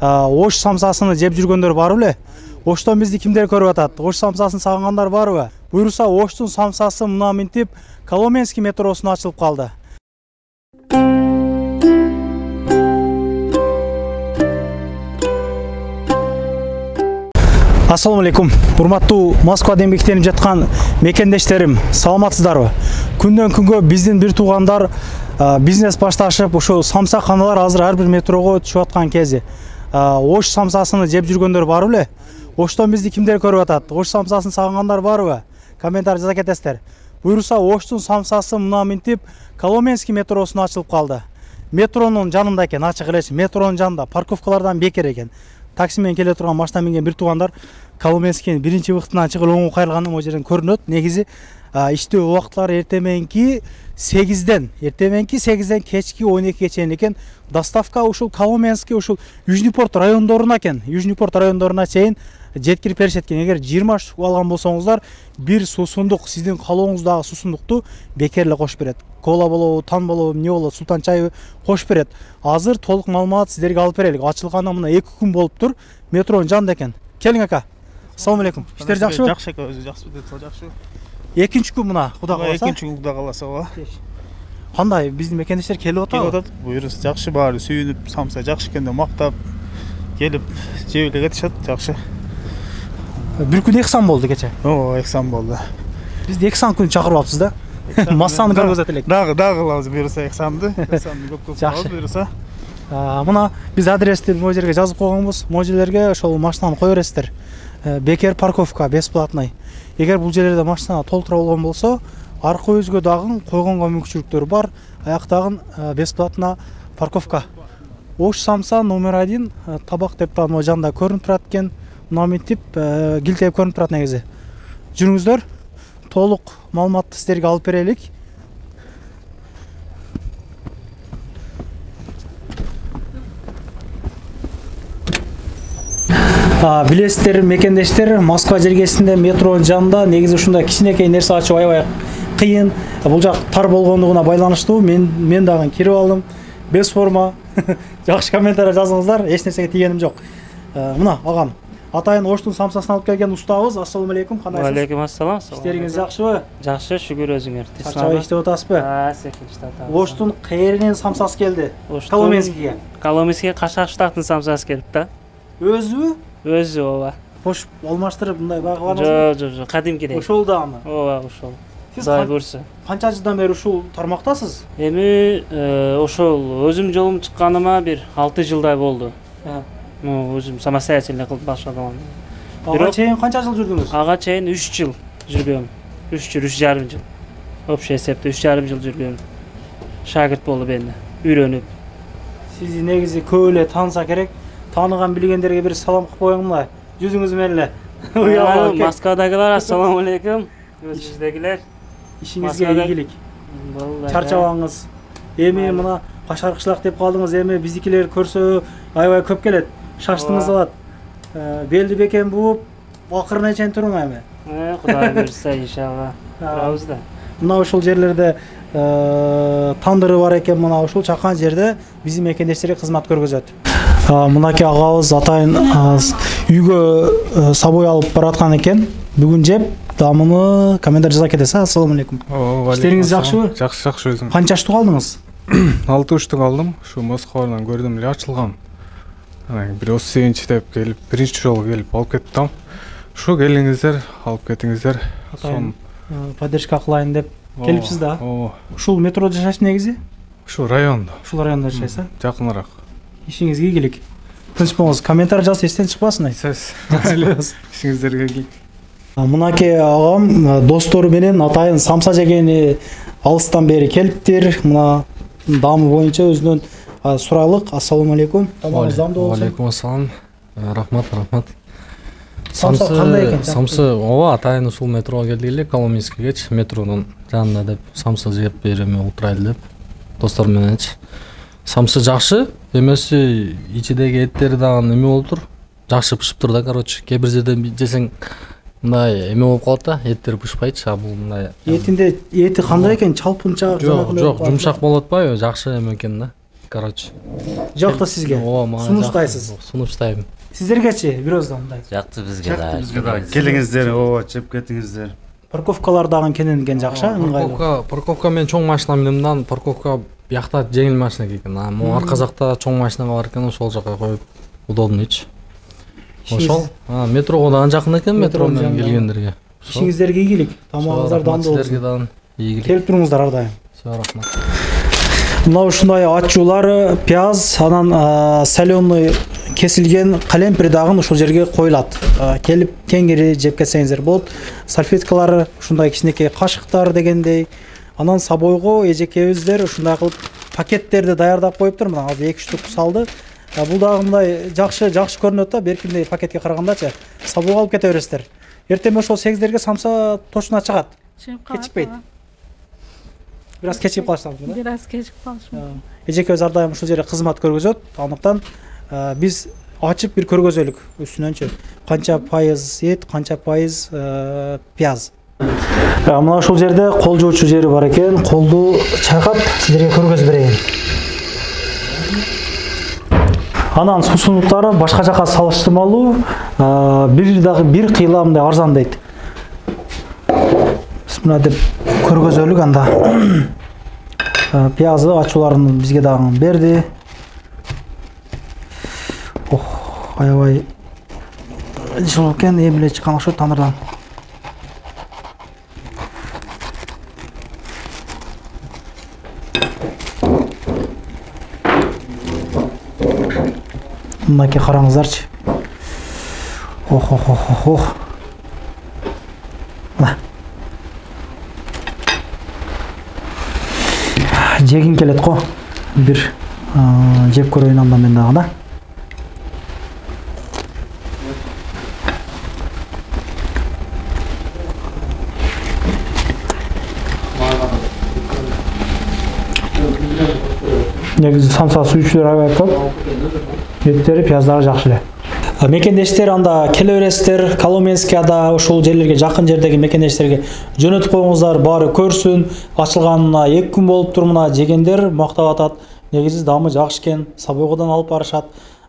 Ош самсасыны жеп жүргөндөр бар беле? Оштон бизди кимдер көрүп атат? Ош самсасын сагынгандар барбы? Буйруса Оштун самсасы мына минтип Коломенский метросуна ачылып калды. Ассаламу алейкум. Урматтуу Москвада эмгектенип жаткан мекендештерим, саламатсыздарбы? Күндөн күнгө биздин бир туугандар бизнес башташып, ушул самсаканалар азыр ар бир метрого түшүп аткан кези. Ош самсасыны жеп жүргөндөр бар беле? Оштон бизди кимдер көрүп атат? Ош самсасын сагынгандар барбы? Комментарий жаза кетесиздер. Буйруса Оштун самсасы мына минтип Коломенский метросуна ачылып калды. Метронун жанында экен, ачык эле, метронун жанында парковкалардан бекер экен. Такси менен келе турган машина минген бир туугандар Коломенскийдин биринчи вахтынан чыгып оңго кайрылганы могу жерден көрүнөт. Негизи иштөө убакытлары эртеменки 8ден кечки 12 чейин экен. Доставка ушул Коломенский ушул Южный порт райондоруна экен. Южный порт райондоруна чейин жеткирип беришет экен. Эгер 20 штук алган болсоңуздар, бир суусундук, сиздин калооңуздагы суусундукту бекер эле кош берет. Кола болобу, тан болобу, эмне болот, султан чайы кош берет. Азыр толук маалымат сиздерге алып берелик. Ачылганына мына 2 күн болуп тур. Метронун жанында экен. Келиң ака. Ассаламу алейкум. Иштер жакшыбы? Жакшы ака, өзү жакшы деп жакшы. Экинчи күн мына, Кудай кааласа. Экинчи күн Кудай кааласа, ооба. Кандай биздин мекендештер келип атабы? Келип атат. Буйруса жакшы, баары сүйүнүп, самса жакшы экен деп мактап келип жеп эле кетишет, жакшы. Бир күн эксан болду кече. Ооба, эксан болду. Бизди эксан күн чакырып алыпсыз да. Массаны көргөзөт элек. Дагы кылабыз буйруса эксанды. Эксанды көп кылабыз буйруса. Мына биз адрести могу жерге жазып койгонбуз. Могу жерлерге ошол машинаны кое бересиздер. Бекер парковка бесплатный. Эгер бул жерлерде машина толтура болгон болсо, аркы өзгө дагы койгонго мүмкүнчүлүктөр бар. Аяктагы бесплатно парковка. Ош самса номер 1 табак деп могу жанда көрүнүп турат экен. Мына минтип килтеп көрүнүп турат негизи. Жүрүңүздөр. Толук маалыматты сиздерге алып берелик. Билесиздер, мекендештер, Москва жергесинде метронун жанында негизи ушундай кичинекей нерсе ачып аябай кыйын. Бул жак тар болгондугуна байланыштуу. Мен дагы кирип алдым. Без форма. Жакшы комментарий жазыңыздар. Эч нерсеге тийгеним жок. Мына агам атайын Оштун самсасын алып келген устабыз. Ассаламу алейкум. Кандайсыз? Алейкум ассалам. Иштериңиз жакшыбы? Жакшы, шүгүр өзүңөр. Чарчабай иштеп атасызбы? Секин иштеп атабыз. Оштун кайеринен самсасы келди? Коломенскийге. Коломенскийге Кашакштактын самсасы келип да. Өзүбү? Өзү, ооба. Кош алмаштырып мындай багы бармызбы? Жок, кадимки эле. Ошол дагы. Ооба, ошол. Сиз Кудай көрсө. Канча жылдан бери ушул тармактасыз? Эми ошол өзүм жолум чыкканыма бир 6 жылдай болду. Өзүм самостоятельно кылып башладым. Ага чейин канча жыл жүрдүңүз? Ага чейин 3 жыл жүргөм. 3,5 жыл. Общий эсепте 3,5 жыл жүргөм. Шагирт болуп энди, үйрөнүп. Сизди негизи көп эле таанса керек. Тааныган билгендерге бир салам кылып коюңла. Жүзүңүз менен эле. Москвадагылар ассаламу алейкум. Өзүңүздөгүлөр. Ишиңизге ийгилик. Чарчабаңыз. Эми мына Кашаркышлак деп калдыңыз, эми биздикилер көрсө аябай көп келет. Шаштыңыз алат. Белди бекен бууп, акырына чейин туруң эми. Кудай буйрса иншалла. Турабыз да. Мына ушул жерлерде тандыры бар экен, мына ушул чакан жерде биздин мекендештерге кызмат көргөзөт. Мынаки агабыз атайын үйгө сабой алып бараткан экен. Бүгүн жеп, дамыны комментарий жаза кетесиз. Ассаламу алейкум. Иштериңиз жакшыбы? Жакшы өзүң. Канча штук алдыңыз? 6 штук алдым. Ушу Москвадан көрдүм эле ачылган. Бир 38 деп келип, биринчи жолу келип алып кеттим. Ушу келиңиздер, алып кетиңиздер. Сон поддержка кылайын деп келипсиз да. Ушул метрода жашайсыз негизи? Ушу райондо. Ушул райондо жашайсыз? Жакыныраак. Ишиңизге ийгилик. Тынч болуңуз. Комментарий жазып эстен чыкпасын. Ишиңиздерге ийгилик. Мынаки агам достору менен атайын самса жегени алыстан бери келиптир. Мына дамы боюнча өзүнөн сурайлык. Ассаламу алейкум. Тамагыңыз дамдуу болсун. Алейкум ассалам. Рахмат. Самса кандай экен? Самса ооба атайын ушул метрого келдик эле, Коломенскийгечи метронун жанында деп самса жеп берем утурайлы деп достор мененчи. Самса жакшы, эмеси ичидеги эттери дагы эме болуп тур. Жакшы пышып тур да, короче. Кээ бир жерден жесең мындай эме болуп калат да, эттери пышпайчы, а бул мындай. Эти кандай экен? Чалпынчаак жок, жумшак болуп атпайбы? Жакшы эме экен да. короче. Жакты сизге. Ооба, мага Сунуштайсыз. Сунуштайм. Сиздергечи бирөөздөн мындай. Жакты бизге да. Бизге да келиңиздер, ооба, чеп кетиңиздер. Парковкалар дагы кененген жакшы, ыңгайлуу. Парковка мен чоң машина минемдан парковка биякта жеңил машина экен. Могу арка жакта чоң машина бар экен, ошол жака коюп удобныйчы. Ошол метрого да жакын экен, метро менен келгендерге. Ишиңиздерге ийгилик, тамагыңыздар дандуу болсун. Силерге да ийгилик. Келип туруңуздар ар дайым. Рахмат. Мына ушундай ачуулар, пияз, анан соленый кесилген калемпир дагы ушул жерге коюлат. Келип теңири жеп кетсеңиздер болот. Салфеткалар, ушундай кичинекей кашыктар дегендей. Анан сабойго эжекебиздер ушундай кылып пакеттерди даярдап коюптур. Мына азыр 2 штук салды. Бул дагы мындай жакшы көрүнөт да, беркиндей пакетке карагандачы. Сабойго алып кете бересиздер. Эртең ошол 8-дерге самса точно чыгат. Кечикпейт. Biraz keçip kalışlar mı? Biraz keçip kalışım. Ejekebиз ар дайым ушул жерде кызмат көргөзөт. Андыктан биз ачып бир көргөзөлүк үстүнөнчү. Канча пайыз эт, канча пайыз пияз. Мына ушул жерде кол жуучу жери бар экен. Колду чайкап сиздерге көргөзүп берейин. Анан суусундуктары башка жака салыштырмалуу бир кыйла мындай арзан дейт. Мына деп көргөзөлүк анда. Пиязы ачууларын бизге дагы берди. Аябай жыл экен, эмиле чыккан окшойт тамырдан. Мынакей караңыздарчы. Ох. Жегин келет го. Бир жеп көрөйүн анда мен дагы да. Негизи самса сүйүүчүлөр аябай көп. Еттери, пияздары жакшы эле. Мекендештер анда келе бересиздер, Коломенскияда ушул жерлерге жакын жердеги мекендештерге жөнөтүп коюңуздар, баары көрсүн. Ачылганына 2 күн болуптур, мына жегендер мактап атат. Негизи даамы жакшы экен, Сабойгодон алып барышат,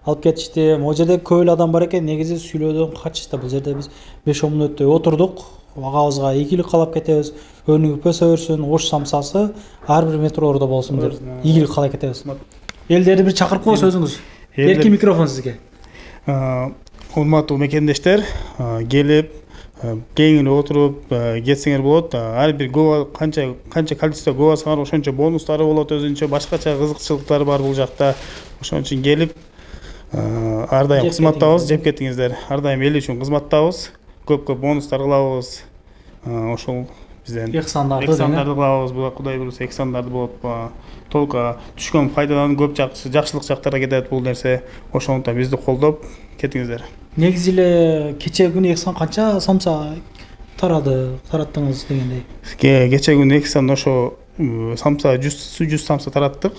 алып кетишти. Могу жерде көп эле адам бар экен, негизи сүйлөөдөн качышты. Бул жерде биз 5-10 мүнөттөй отурдук. Агабызга ийгилик каалап кетебиз. Өнүгүп өсө берсин, ош самсасы ар бир метролордо болсун деп ийгилик каалап кетебиз. Элдерди бир чакырып коюңуз өзүңүз. Эрки микрофон сизге. Урматтуу мекендештер, келип кеңири отуруп кетсеңер болот. Ар бир гова канча количество говасыңар ошончо бонустары болот, өзүнчө башкача кызыкчылыктар бар бул жакта. Ошон үчүн келип ар дайым кызматтабыз, жеп кетиңиздер. Ар дайым эл үчүн кызматтабыз. Көп бонустар кылабыз. Ошол бизден Эксандарды кылабыз. Буга Кудай буйруса эксандарды болот. Толка түшкөн пайдадан көп жакшылык жактарга кетет бул нерсе. Ошондуктан бизди колдоп кетиңиздер. Негизи эле кече күнү эксан канча самса тараттыңыз дегендей. Кече күнү эксан ошо самса 100 самса тараттык.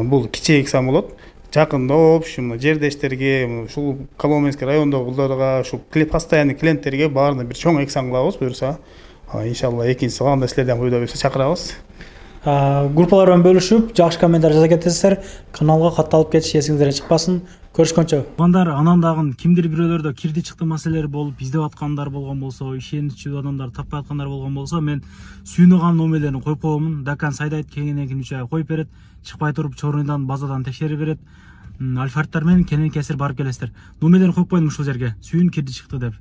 Бул кичи эксан болот. Жакында общем жердештерге, ушул Коломенский райондогуларга, ушул постоянный клиенттерге баарына бир чоң эксан кылабыз буюрса. Иншалла экинчиси калганда силерден куйда буюрса чакырабыз. Группалардан бөлүшүп, жакшы комментар жаза кетесиздер. Каналга катталып кетиш эсиңизден чыкпасын. Көрүшкөнчө. Андар анан дагы кимдир бирөөлөрдө кирди чыкты маселелер болуп, издеп аткандар болгон болсо, ишеничүү адамдар таппай аткандар болгон болсо, мен сүйүнөган номерлерин коюп коемун. Дакан Сайдайт кеңинен 3 ай коюп берет. Чыкпай туруп Чорныйдан базадан текшерип берет. Альфардтар менен кенен кесир барып келесиздер. Номерлерин коюп коюм ушул жерге. Сүйүн кирди чыкты деп.